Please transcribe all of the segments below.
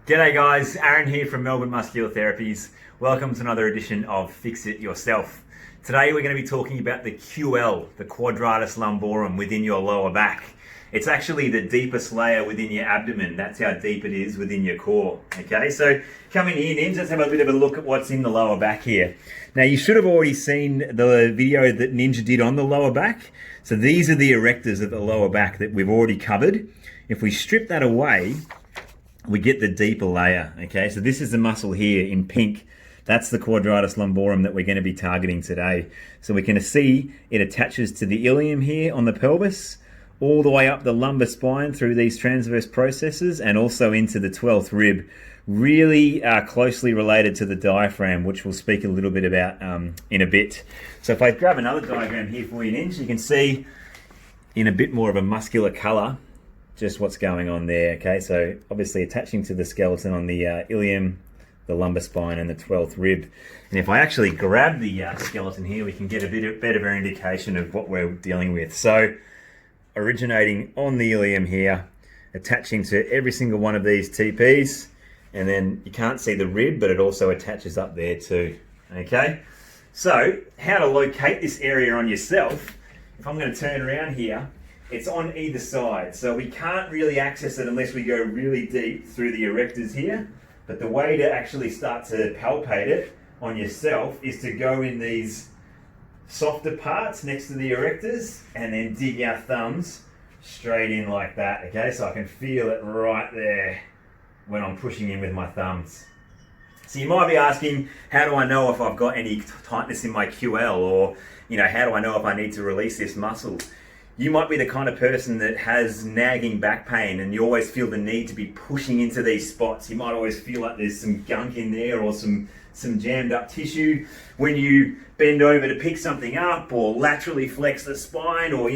G'day guys, Aaron here from Melbourne Muscular Therapies. Welcome to another edition of Fix It Yourself. Today we're going to be talking about the QL, the Quadratus lumborum within your lower back. It's actually the deepest layer within your abdomen. That's how deep it is within your core. Okay, so coming in, Ninja, let's have a bit of a look at what's in the lower back here. Now you should have already seen the video that Ninja did on the lower back. So these are the erectors of the lower back that we've already covered. If we strip that away, we get the deeper layer. Okay, so this is the muscle here in pink. That's the Quadratus lumborum that we're going to be targeting today. So we can see it attaches to the ilium here on the pelvis, all the way up the lumbar spine through these transverse processes, and also into the 12th rib, really closely related to the diaphragm, which we'll speak a little bit about in a bit. So if I grab another diagram here for you, Ninja, you can see in a bit more of a muscular color just what's going on there. Okay, so obviously attaching to the skeleton on the ilium, the lumbar spine, and the 12th rib. And if I actually grab the skeleton here, we can get a bit better of an indication of what we're dealing with. So originating on the ilium here, attaching to every single one of these TPs, and then you can't see the rib, but it also attaches up there too. Okay, so how to locate this area on yourself? If I'm going to turn around here, it's on either side, so we can't really access it unless we go really deep through the erectors here. But the way to actually start to palpate it on yourself is to go in these softer parts next to the erectors and then dig our thumbs straight in like that. Okay, so I can feel it right there when I'm pushing in with my thumbs. So you might be asking, how do I know if I've got any tightness in my QL, or how do I know if I need to release this muscle? You might be the kind of person that has nagging back pain and you always feel the need to be pushing into these spots. You might always feel like there's some gunk in there or some jammed up tissue. When you bend over to pick something up or laterally flex the spine, or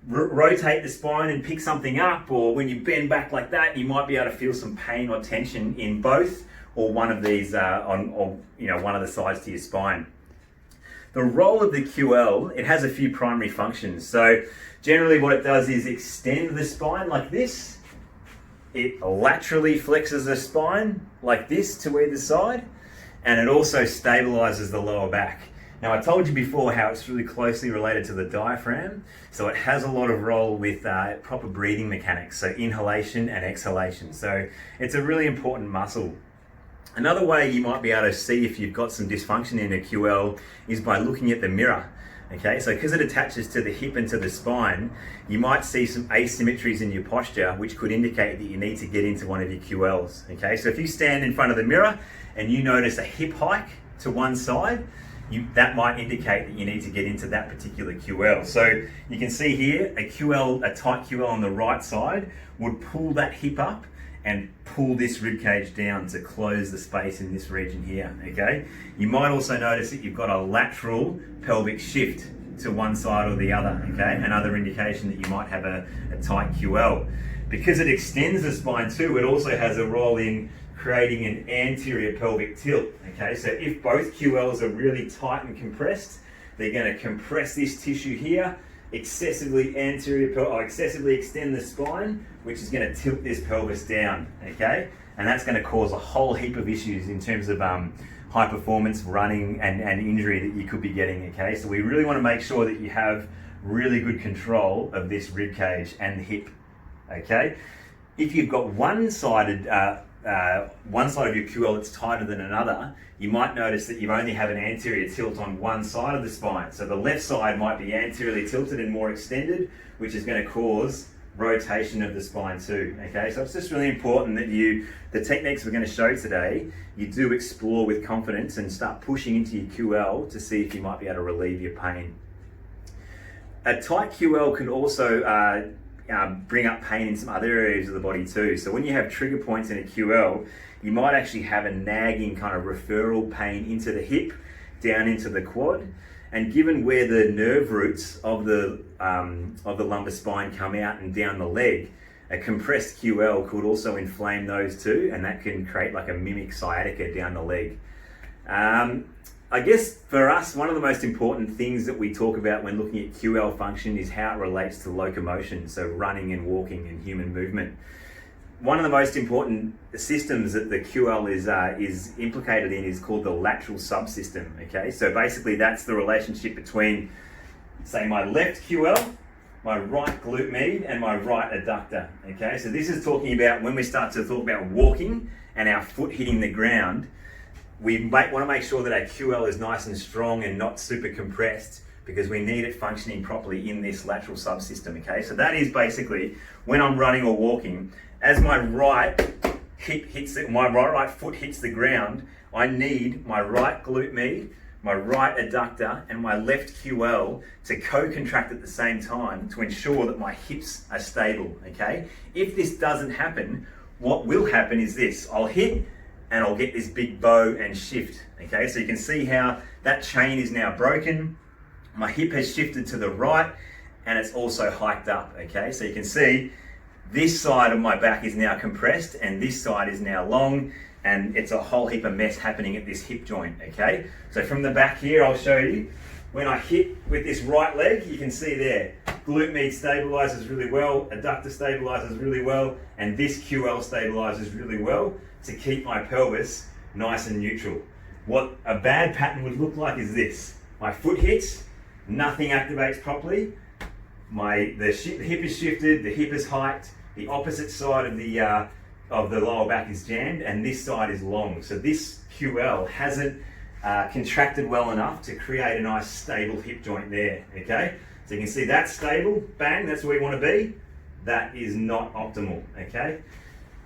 rotate the spine and pick something up, or when you bend back like that, you might be able to feel some pain or tension in both or one of these one of the sides to your spine. The role of the QL, it has a few primary functions. So generally what it does is extend the spine like this. It laterally flexes the spine like this to either side, and it also stabilizes the lower back. Now I told you before how it's really closely related to the diaphragm, so it has a lot of role with proper breathing mechanics, so inhalation and exhalation. So it's a really important muscle. Another way you might be able to see if you've got some dysfunction in a QL is by looking at the mirror. Okay, so because it attaches to the hip and to the spine, you might see some asymmetries in your posture, which could indicate that you need to get into one of your QLs. Okay, so if you stand in front of the mirror and you notice a hip hike to one side, that might indicate that you need to get into that particular QL. So you can see here a tight QL on the right side would pull that hip up and pull this rib cage down to close the space in this region here. Okay, you might also notice that you've got a lateral pelvic shift to one side or the other. Okay, another indication that you might have a tight QL. Because it extends the spine too, it also has a role in creating an anterior pelvic tilt. Okay, so if both QLs are really tight and compressed, they're going to compress this tissue here, excessively extend the spine, which is going to tilt this pelvis down. Okay, and that's going to cause a whole heap of issues in terms of high performance running and injury that you could be getting. Okay, so we really want to make sure that you have really good control of this rib cage and the hip. Okay, if you've got one-sided one side of your QL that's tighter than another, you might notice that you only have an anterior tilt on one side of the spine. So the left side might be anteriorly tilted and more extended, which is going to cause rotation of the spine too. Okay, so it's just really important that the techniques we're going to show today, you do explore with confidence and start pushing into your QL to see if you might be able to relieve your pain. A tight QL can also bring up pain in some other areas of the body too. So when you have trigger points in a QL, you might actually have a nagging kind of referral pain into the hip, down into the quad. And given where the nerve roots of the lumbar spine come out and down the leg, a compressed QL could also inflame those too, and that can create like a mimic sciatica down the leg. I guess for us, one of the most important things that we talk about when looking at QL function is how it relates to locomotion, so running and walking and human movement. one of the most important systems that the QL is implicated in is called the lateral subsystem. Okay, so basically that's the relationship between, say, my left QL, my right glute med, and my right adductor. Okay, so this is talking about when we start to talk about walking and our foot hitting the ground. We want to make sure that our QL is nice and strong and not super compressed, because we need it functioning properly in this lateral subsystem. Okay, so that is basically when I'm running or walking, as my right hip hits it, my right foot hits the ground, I need my right glute med, my right adductor, and my left QL to co-contract at the same time to ensure that my hips are stable. Okay, if this doesn't happen, what will happen is this: I'll hit and I'll get this big bow and shift. Okay, so you can see how that chain is now broken. My hip has shifted to the right and it's also hiked up. Okay, so you can see this side of my back is now compressed and this side is now long, and it's a whole heap of mess happening at this hip joint. Okay, so from the back here, I'll show you when I hit with this right leg, you can see there, glute med stabilizes really well, adductor stabilizes really well, and this QL stabilizes really well to keep my pelvis nice and neutral. What a bad pattern would look like is this: my foot hits, nothing activates properly, the hip is shifted, the hip is hiked, the opposite side of the lower back is jammed, and this side is long. So this QL hasn't contracted well enough to create a nice stable hip joint there. Okay, so you can see that's stable, bang, that's where we want to be. That is not optimal. Okay,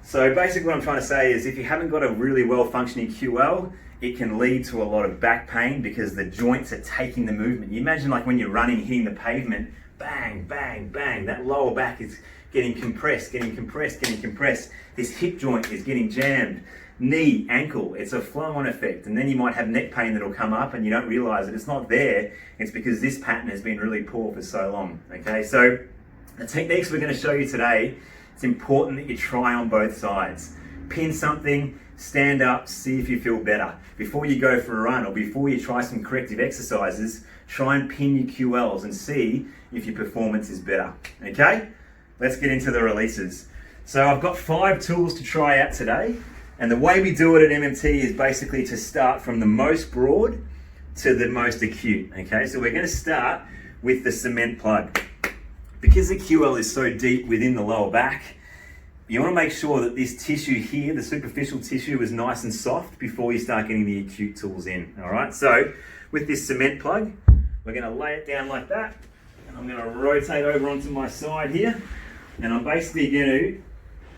so basically what I'm trying to say is if you haven't got a really well functioning QL, it can lead to a lot of back pain because the joints are taking the movement. You imagine like when you're running, hitting the pavement, bang, bang, bang, that lower back is getting compressed, getting compressed, getting compressed. This hip joint is getting jammed. Knee, ankle, it's a flow-on effect. And then you might have neck pain that'll come up and you don't realize it. It's not there. It's because this pattern has been really poor for so long. Okay, so the techniques we're going to show you today, it's important that you try on both sides. Pin something, stand up, see if you feel better. Before you go for a run or before you try some corrective exercises, try and pin your QLs and see if your performance is better. Okay, let's get into the releases. So I've got 5 tools to try out today. And the way we do it at MMT is basically to start from the most broad to the most acute. Okay, so we're going to start with the cement plug. Because the QL is so deep within the lower back, you want to make sure that this tissue here, the superficial tissue, is nice and soft before you start getting the acute tools in. All right, so with this cement plug, we're going to lay it down like that. And I'm going to rotate over onto my side here. And I'm basically going to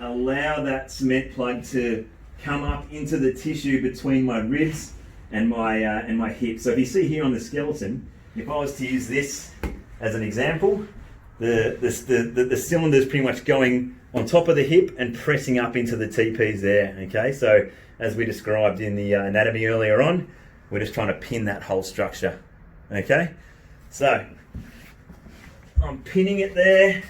allow that cement plug to come up into the tissue between my ribs and my hips. So if you see here on the skeleton, if I was to use this as an example, the cylinder is pretty much going on top of the hip and pressing up into the TPs there. Okay, so as we described in the anatomy earlier on, we're just trying to pin that whole structure. Okay, so I'm pinning it there.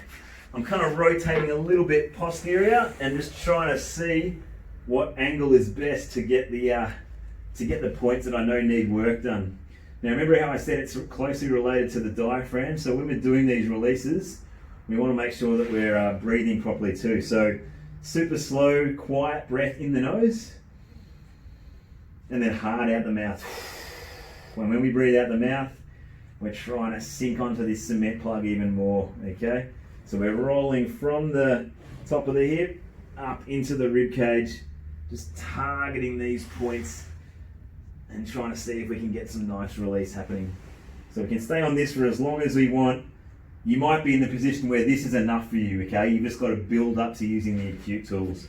I'm kind of rotating a little bit posterior and just trying to see what angle is best to get the points that I know need work done. Now remember how I said it's closely related to the diaphragm, so when we're doing these releases, we want to make sure that we're breathing properly too. So super slow, quiet breath in the nose, and then hard out the mouth. And when we breathe out the mouth, we're trying to sink onto this cement plug even more, okay? So we're rolling from the top of the hip up into the rib cage, just targeting these points and trying to see if we can get some nice release happening. So we can stay on this for as long as we want. You might be in the position where this is enough for you, okay? You've just got to build up to using the acute tools.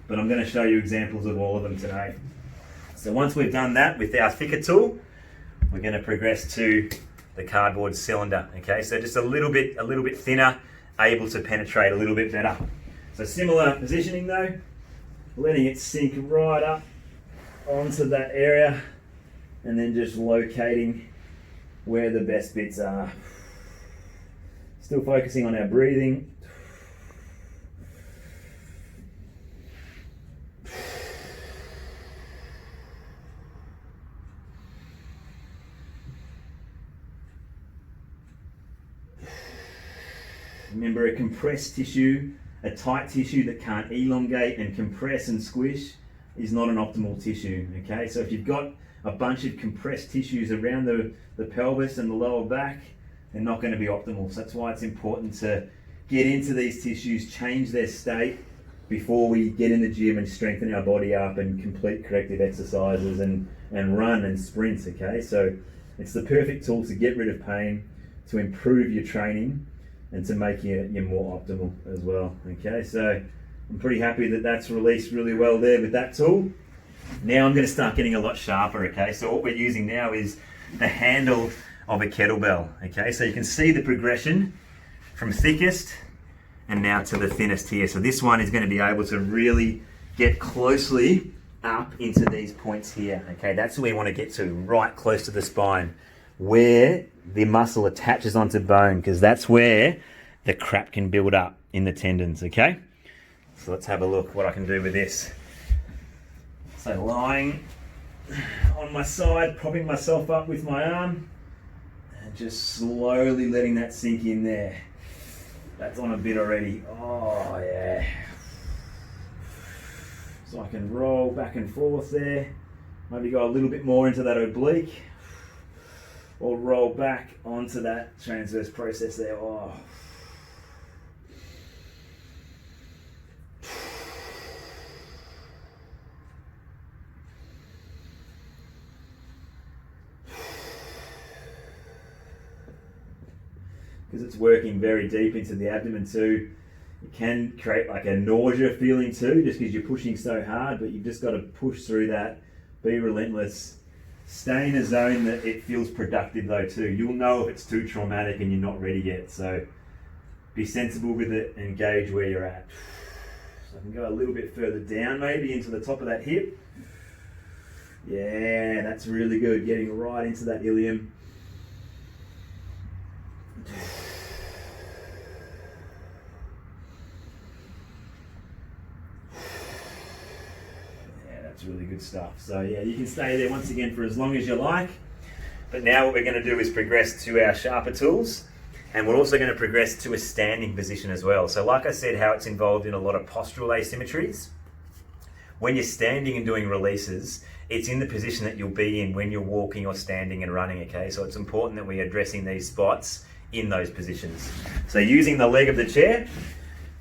But I'm going to show you examples of all of them today. So once we've done that with our thicker tool, we're going to progress to the cardboard cylinder, okay? So just a little bit thinner, able to penetrate a little bit better. So similar positioning though, letting it sink right up onto that area and then just locating where the best bits are. Still focusing on our breathing. Remember, a compressed tissue a tight tissue that can't elongate and compress and squish is not an optimal tissue, okay? So if you've got a bunch of compressed tissues around the pelvis and the lower back, they're not going to be optimal. So that's why it's important to get into these tissues, change their state before we get in the gym and strengthen our body up and complete corrective exercises and run and sprint, okay? So it's the perfect tool to get rid of pain, to improve your training, and to make you more optimal as well, okay? So I'm pretty happy that that's released really well there with that tool. Now I'm going to start getting a lot sharper, okay? So what we're using now is the handle of a kettlebell, okay? So you can see the progression from thickest and now to the thinnest here. So this one is going to be able to really get closely up into these points here, okay? That's where we want to get to, right close to the spine, where the muscle attaches onto bone, because that's where the crap can build up in the tendons, okay? So let's have a look what I can do with this. So lying on my side, propping myself up with my arm, and just slowly letting that sink in there. That's on a bit already. Oh yeah. So I can roll back and forth there. Maybe go a little bit more into that oblique, or roll back onto that transverse process there. Oh. Because it's working very deep into the abdomen too. It can create like a nausea feeling too, just because you're pushing so hard, but you've just got to push through that, be relentless, stay in a zone that it feels productive though too. You'll know if it's too traumatic and you're not ready yet, so be sensible with it and gauge where you're at. So I can go a little bit further down maybe into the top of that hip. Yeah, that's really good, getting right into that ilium. Really good stuff. So yeah, you can stay there once again for as long as you like, but now what we're going to do is progress to our sharper tools, and we're also going to progress to a standing position as well. So like I said, how it's involved in a lot of postural asymmetries. When you're standing and doing releases, it's in the position that you'll be in when you're walking or standing and running, okay? So it's important that we're addressing these spots in those positions. So using the leg of the chair,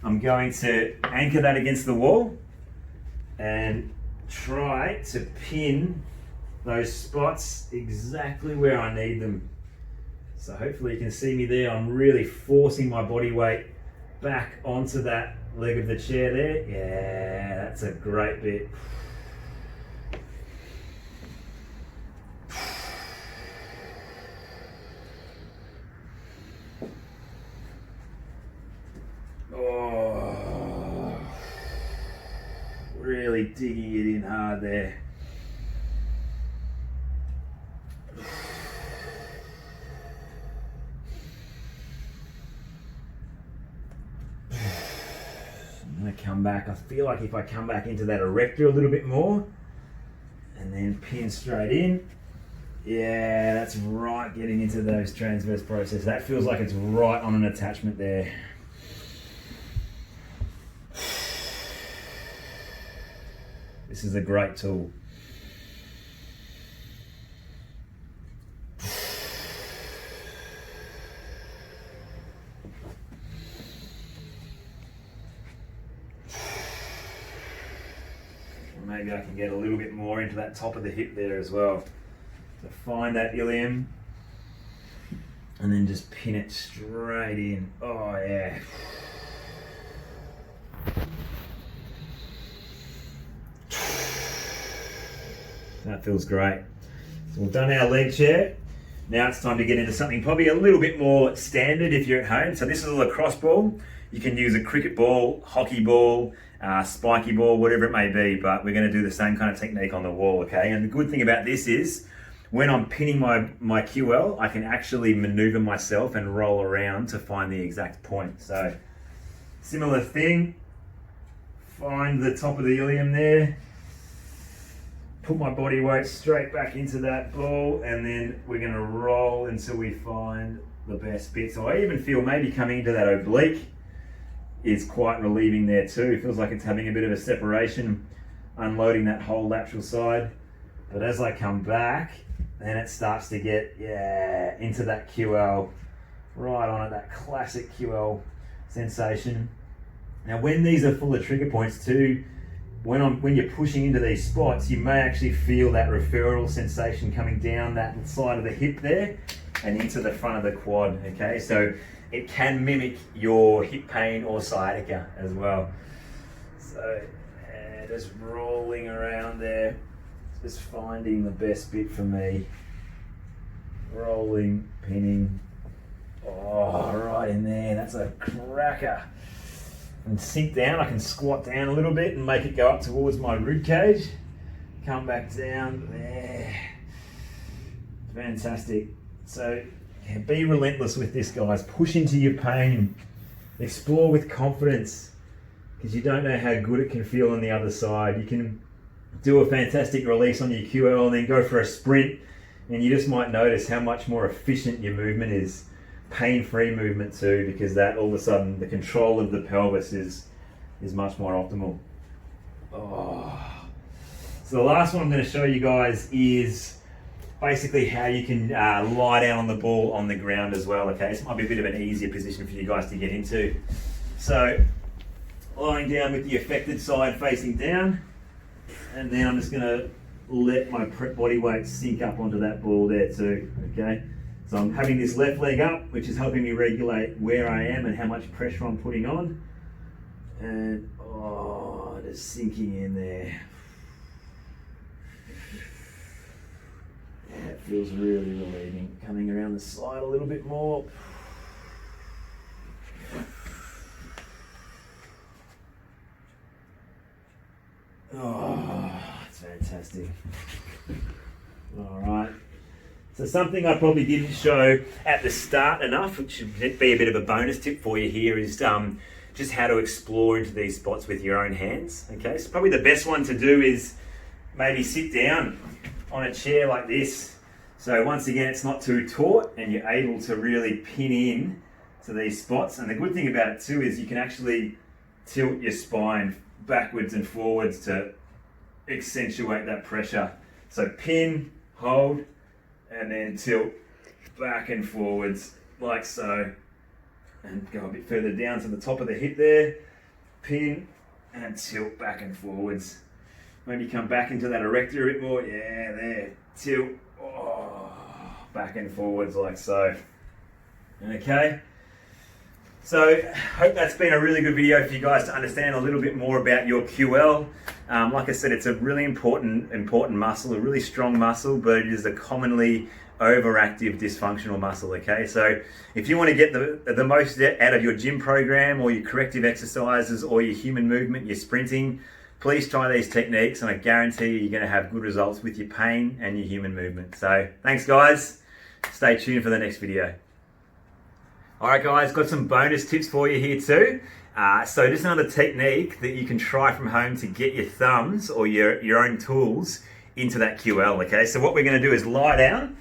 I'm going to anchor that against the wall and try to pin those spots exactly where I need them. So hopefully you can see me there. I'm really forcing my body weight back onto that leg of the chair there. Yeah, that's a great bit. Oh, really digging it in hard there. I'm going to come back. I feel like if I come back into that erector a little bit more and then pin straight in, yeah, that's right, getting into those transverse processes. That feels like it's right on an attachment there. This is a great tool. Maybe I can get a little bit more into that top of the hip there as well. So find that ilium and then just pin it straight in. Oh yeah. That feels great. So we've done our leg chair. Now it's time to get into something probably a little bit more standard if you're at home. So this is a lacrosse ball. You can use a cricket ball, hockey ball, spiky ball, whatever it may be, but we're going to do the same kind of technique on the wall, okay? And the good thing about this is when I'm pinning my QL, I can actually maneuver myself and roll around to find the exact point. So similar thing, find the top of the ilium there, put my body weight straight back into that ball, and then we're going to roll until we find the best bit. So I even feel maybe coming into that oblique, is quite relieving there too. It feels like it's having a bit of a separation, unloading that whole lateral side. But as I come back, then it starts to get, into that QL, right on it, that classic QL sensation. Now when these are full of trigger points too, when you're pushing into these spots, you may actually feel that referral sensation coming down that side of the hip there and into the front of the quad, okay? So it can mimic your hip pain or sciatica as well. So just rolling around there, just finding the best bit for me. Rolling, pinning, right in there, that's a cracker. And sink down, I can squat down a little bit and make it go up towards my rib cage. Come back down there. Fantastic. So be relentless with this, guys. Push into your pain. Explore with confidence, because you don't know how good it can feel on the other side. You can do a fantastic release on your QL and then go for a sprint, and you just might notice how much more efficient your movement is. Pain-free movement too, because that all of a sudden the control of the pelvis is much more optimal. So the last one I'm going to show you guys is basically how you can lie down on the ball on the ground as well. Okay, this might be a bit of an easier position for you guys to get into. So lying down with the affected side facing down, and then I'm just going to let my body weight sink up onto that ball there too. Okay. So I'm having this left leg up, which is helping me regulate where I am and how much pressure I'm putting on. And just sinking in there. Yeah, it feels really relieving. Coming around the side a little bit more. It's fantastic. All right. So something I probably didn't show at the start enough, which should be a bit of a bonus tip for you here, is just how to explore into these spots with your own hands. Okay, so probably the best one to do is maybe sit down on a chair like this. So once again, it's not too taut and you're able to really pin in to these spots. And the good thing about it too is you can actually tilt your spine backwards and forwards to accentuate that pressure. So pin, hold, and then tilt back and forwards like so, and go a bit further down to the top of the hip there, pin and tilt back and forwards. Maybe come back into that erector a bit more, there, tilt, back and forwards like so. Okay, so hope that's been a really good video for you guys to understand a little bit more about your QL. Like I said, it's a really important muscle, a really strong muscle, but it is a commonly overactive dysfunctional muscle. Okay, so if you want to get the most out of your gym program or your corrective exercises or your human movement, your sprinting, please try these techniques and I guarantee you're going to have good results with your pain and your human movement. So thanks guys, stay tuned for the next video. Alright guys, got some bonus tips for you here too. So just another technique that you can try from home to get your thumbs or your own tools into that QL. Okay, so what we're going to do is lie down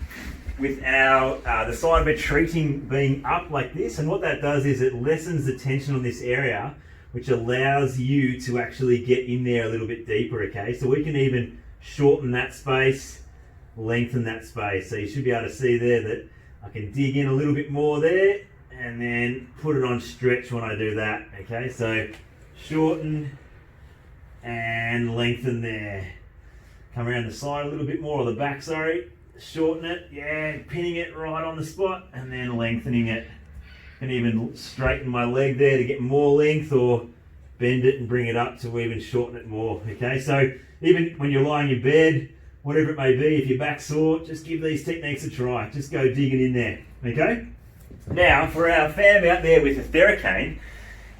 with our the side of retreating being up like this, and what that does is it lessens the tension on this area, which allows you to actually get in there a little bit deeper. Okay, so we can even shorten that space, lengthen that space. So you should be able to see there that I can dig in a little bit more there and then put it on stretch when I do that. Okay, so shorten and lengthen there. Come around the side a little bit more, or the back, sorry. Shorten it, pinning it right on the spot and then lengthening it. Can even straighten my leg there to get more length, or bend it and bring it up to even shorten it more. Okay, so even when you're lying in bed, whatever it may be, if your back's sore, just give these techniques a try. Just go digging in there. Okay. Now, for our fam out there with a Theracane,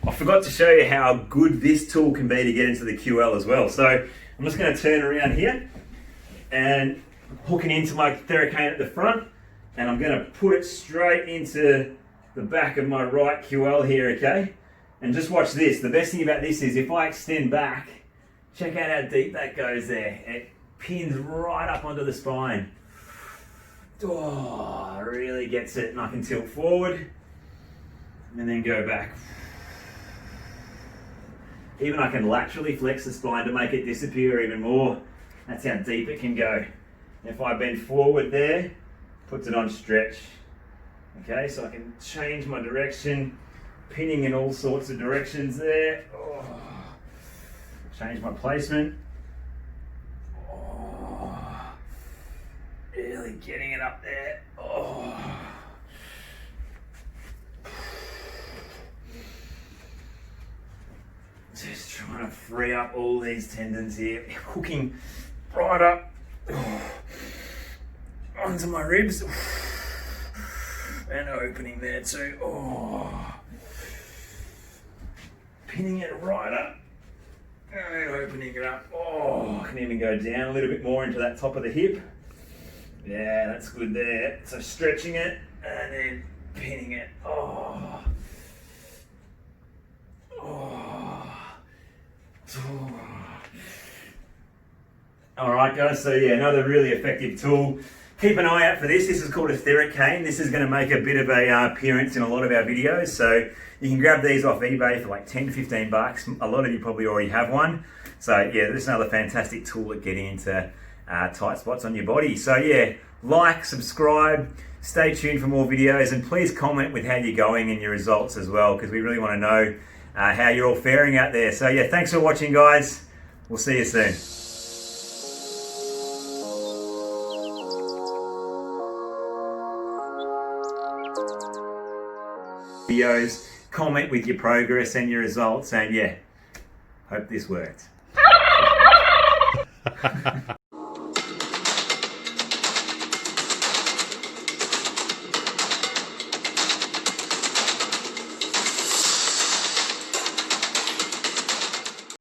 I forgot to show you how good this tool can be to get into the QL as well. So I'm just going to turn around here and hooking into my Theracane at the front, and I'm going to put it straight into the back of my right QL here, okay? And just watch this. The best thing about this is if I extend back, check out how deep that goes there. It pins right up onto the spine. Really gets it, and I can tilt forward and then go back. Even I can laterally flex the spine to make it disappear even more. That's how deep it can go. If I bend forward there, puts it on stretch. Okay, so I can change my direction, pinning in all sorts of directions there. Oh. Change my placement. Oh. Really getting it up there. Oh. Just trying to free up all these tendons here, hooking right up onto my ribs and opening there too. Oh. Pinning it right up and opening it up. Oh, I can even go down a little bit more into that top of the hip. Yeah, that's good there. So stretching it and then pinning it. Oh. Alright guys, so yeah, another really effective tool. Keep an eye out for this. This is called Etheric Cane. This is going to make a bit of a appearance in a lot of our videos. So you can grab these off eBay for like 10 to 15 bucks. A lot of you probably already have one. So yeah, this is another fantastic tool at getting into tight spots on your body. So yeah, like, subscribe, stay tuned for more videos, and please comment with how you're going and your results as well, because we really want to know how you're all faring out there. So yeah, thanks for watching guys. We'll see you soon. Videos, comment with your progress and your results, and yeah, hope this worked.